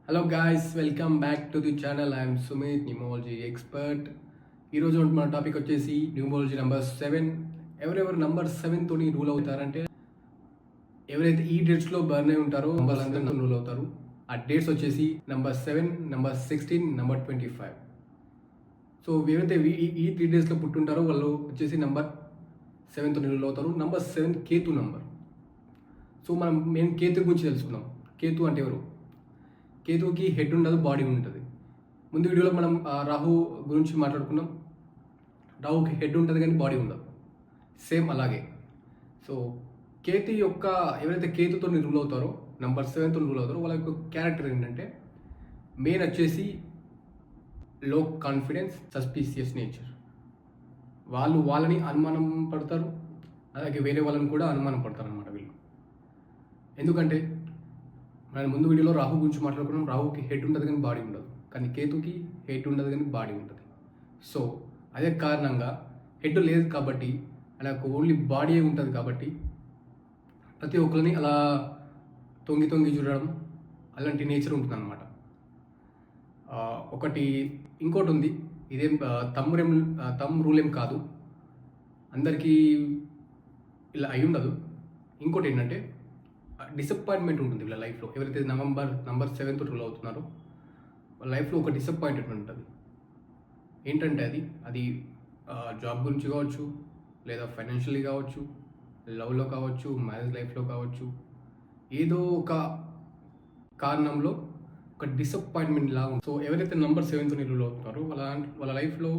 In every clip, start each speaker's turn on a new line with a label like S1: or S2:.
S1: Hello guys, welcome back to the channel. I'm Sumit, numerology expert. ఈరోజు మన topic వచ్చేసి numerology number 7. ఎవరెవరు number 7 తోని రూల్ అవుతారంటే ఎవరైతే ఈ డేట్స్లో బర్న్ అయి ఉంటారో వాళ్ళందరూ రూల్ అవుతారు. ఆ డేట్స్ వచ్చేసి నెంబర్ 7, నెంబర్ 16, నెంబర్ 25. సో ఎవరైతే ఈ 3 డేస్లో పుట్టుంటారో వాళ్ళు వచ్చేసి నెంబర్ 7 తోని రూల్ అవుతారు. Number 7 Ketu number. సో మేము కేతు గురించి తెలుసుకుందాం. కేతు అంటే ఎవరు? కేతువుకి హెడ్ ఉండదు, బాడీ ఉంటుంది. ముందు వీడియోలో మనం రాహు గురించి మాట్లాడుకున్నాం. రాహుకి హెడ్ ఉంటుంది కానీ బాడీ ఉండదు. సేమ్ అలాగే. సో కేతు యొక్క ఎవరైతే కేతుతో రూల్ అవుతారో, నెంబర్ 7తో రూల్ అవుతారో, వాళ్ళ యొక్క క్యారెక్టర్ ఏంటంటే మెయిన్ వచ్చేసి లో కాన్ఫిడెన్స్, సస్పీషియస్ నేచర్. వాళ్ళని అనుమానం పడతారు, అలాగే వేరే వాళ్ళని కూడా అనుమానం పడతారు అన్నమాట వీళ్ళు. ఎందుకంటే మనం ముందు వీడియోలో రాహు గురించి మాట్లాడుకున్నాం. రాహుకి హెడ్ ఉండదు కానీ బాడీ ఉండదు, కానీ కేతుకి హెడ్ ఉండదు కానీ బాడీ ఉంటుంది. సో అదే కారణంగా హెడ్ లేదు కాబట్టి ఆయనకు ఓన్లీ బాడీ ఉంటుంది కాబట్టి ప్రతి ఒక్కరిని అలా తొంగి తొంగి చూడడం అలాంటి నేచర్ ఉంటుంది అన్నమాట. ఇంకోటి ఉంది. ఇదేం తమ్ రూల్ ఏం కాదు, అందరికీ ఇలా అయి ఉండదు. ఇంకోటి ఏంటంటే డిసప్పాయింట్మెంట్ ఉంటుంది వీళ్ళ లైఫ్లో. ఎవరైతే నంబర్ 7తో రూల్ అవుతున్నారో వాళ్ళ లైఫ్లో ఒక డిసప్పాయింట్మెంట్ ఉంటుంది. ఏంటంటే అది జాబ్ గురించి కావచ్చు, లేదా ఫైనాన్షియల్లీ కావచ్చు, లవ్లో కావచ్చు, మ్యారేజ్ లైఫ్లో కావచ్చు. ఏదో ఒక కారణంలో ఒక డిసప్పాయింట్మెంట్ లాగా ఉంటుంది. సో ఎవరైతే నంబర్ 7తో రూల్ అవుతున్నారో వాళ్ళ లైఫ్లో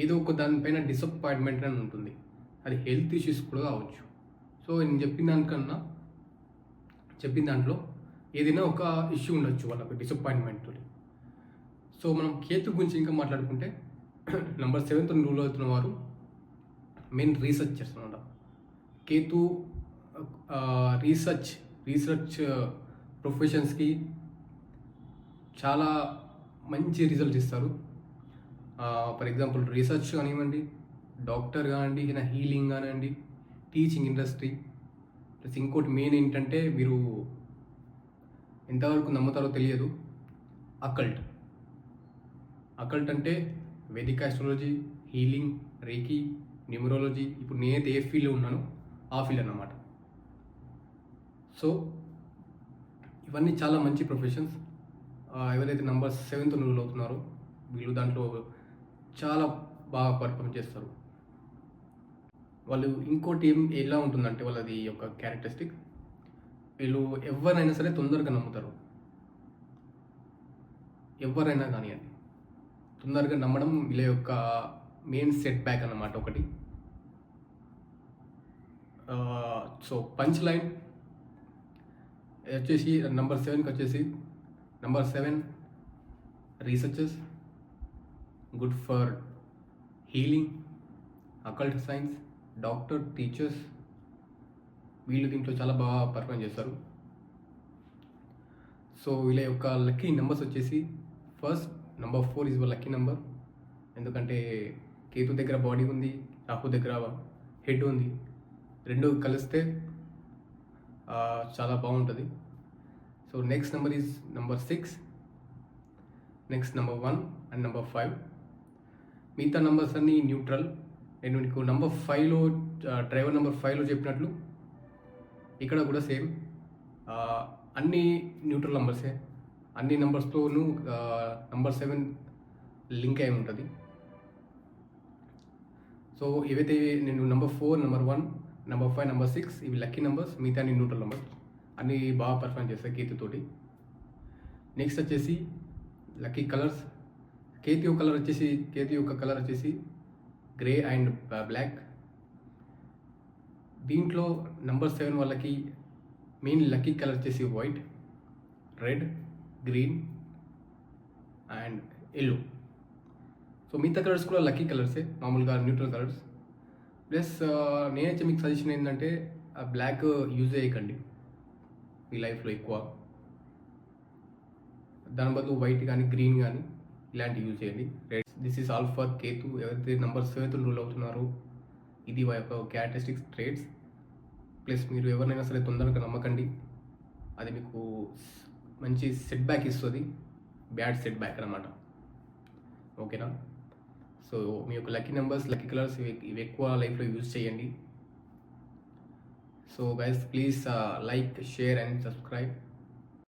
S1: ఏదో ఒక దానిపైన డిసప్పాయింట్మెంట్ అని ఉంటుంది. అది హెల్త్ ఇష్యూస్ కూడా కావచ్చు. సో నేను చెప్పిన దాంట్లో ఏదైనా ఒక ఇష్యూ ఉండొచ్చు వాళ్ళకి డిసప్పాయింట్మెంట్. సో మనం కేతు గురించి ఇంకా మాట్లాడుకుంటే నెంబర్ 7తో రూల్ అవుతున్న వారు మెయిన్ రీసెర్చర్స్ అనమాట. కేతు రీసెర్చ్ ప్రొఫెషన్స్కి చాలా మంచి రిజల్ట్ ఇస్తారు. ఫర్ ఎగ్జాంపుల్ రీసెర్చ్ కానివ్వండి, డాక్టర్ కానివ్వండి, ఏదైనా హీలింగ్ కానివ్వండి, టీచింగ్ ఇండస్ట్రీ. ప్లస్ ఇంకోటి మెయిన్ ఏంటంటే మీరు ఎంతవరకు నమ్ముతారో తెలియదు, అకల్ట్ అంటే వేదిక్ ఆస్ట్రాలజీ, హీలింగ్, రేకి, న్యూమరాలజీ. ఇప్పుడు నేనైతే ఏ ఫీల్డ్లో ఉన్నానో ఆ ఫీల్డ్ అన్నమాట. సో ఇవన్నీ చాలా మంచి ప్రొఫెషన్స్. ఎవరైతే నంబర్ 7తో రూల్ అవుతున్నారో వీళ్ళు దాంట్లో చాలా బాగా పర్ఫామ్ చేస్తారు. వాళ్ళు ఇంకోటి ఎలా ఉంటుందంటే వాళ్ళది ఒక క్యారెక్టరిస్టిక్, వీళ్ళు ఎవరైనా సరే తొందరగా నమ్ముతారు. ఎవరైనా కానివ్వండి, తొందరగా నమ్మడం వీళ్ళ యొక్క మెయిన్ సెట్ బ్యాక్ అన్నమాట ఒకటి. సో పంచ్ లైన్ వచ్చేసి నెంబర్ 7కి వచ్చేసి number 7 researchers, good for healing, occult science, doctor, teachers. వీళ్ళు దీంట్లో చాలా బాగా పర్ఫామ్ చేస్తారు. సో వీళ్ళ యొక్క లక్కీ నెంబర్స్ వచ్చేసి first number 4 is lucky number. ఎందుకంటే కేతు దగ్గర బాడీ ఉంది, రాహు దగ్గర హెడ్ ఉంది. రెండు కలిస్తే చాలా బాగుంటుంది. So next number is number 6, next number 1 and number 5. మిగతా నెంబర్స్ అన్నీ న్యూట్రల్. నేను మీకు నెంబర్ 5లో డ్రైవర్ నెంబర్ 5లో చెప్పినట్లు ఇక్కడ కూడా సేమ్ అన్ని న్యూట్రల్ నెంబర్సే. అన్ని నెంబర్స్తోనూ నెంబర్ 7 లింక్ అయి ఉంటుంది. సో ఏవైతే నేను నెంబర్ 4, నెంబర్ 1, నెంబర్ 5, నెంబర్ 6 ఇవి లక్కీ నెంబర్స్. మిగతా అన్ని న్యూట్రల్ నెంబర్స్. అన్నీ బాగా పర్ఫామ్ చేస్తాయి కేతుతోటి. నెక్స్ట్ వచ్చేసి లక్కీ కలర్స్. కేతు యొక్క కలర్ వచ్చేసి గ్రే అండ్ బ్లాక్. దీంట్లో నెంబర్ 7 వాళ్ళకి మెయిన్ లక్కీ కలర్ వచ్చేసి white, red, green and yellow. So మిగతా కలర్స్ కూడా లక్కీ కలర్సే, మామూలుగా న్యూట్రల్ కలర్స్. ప్లస్ నేనైతే మీకు సజెషన్ ఏంటంటే బ్లాక్ యూజ్ చేయకండి మీ లైఫ్లో ఎక్కువ. దాని బదులు వైట్ కానీ గ్రీన్ కానీ ఇలాంటివి యూజ్ చేయండి. This is all for Ketu. ఎవరైతే నెంబర్ 7తో రూల్ అవుతున్నారో ఇది వాళ్ళ యొక్క క్యారెక్టరిస్టిక్స్, ట్రేట్స్. ప్లస్ మీరు ఎవరినైనా సరే తొందరగా నమ్మకండి. అది మీకు మంచి సెట్ బ్యాక్ ఇస్తుంది, బ్యాడ్ సెట్ బ్యాక్ అనమాట. ఓకేనా? సో మీ యొక్క లక్కీ నెంబర్స్, లక్కీ కలర్స్ ఇవి ఎక్కువ లైఫ్లో యూజ్ చేయండి. So guys, please like, share and subscribe.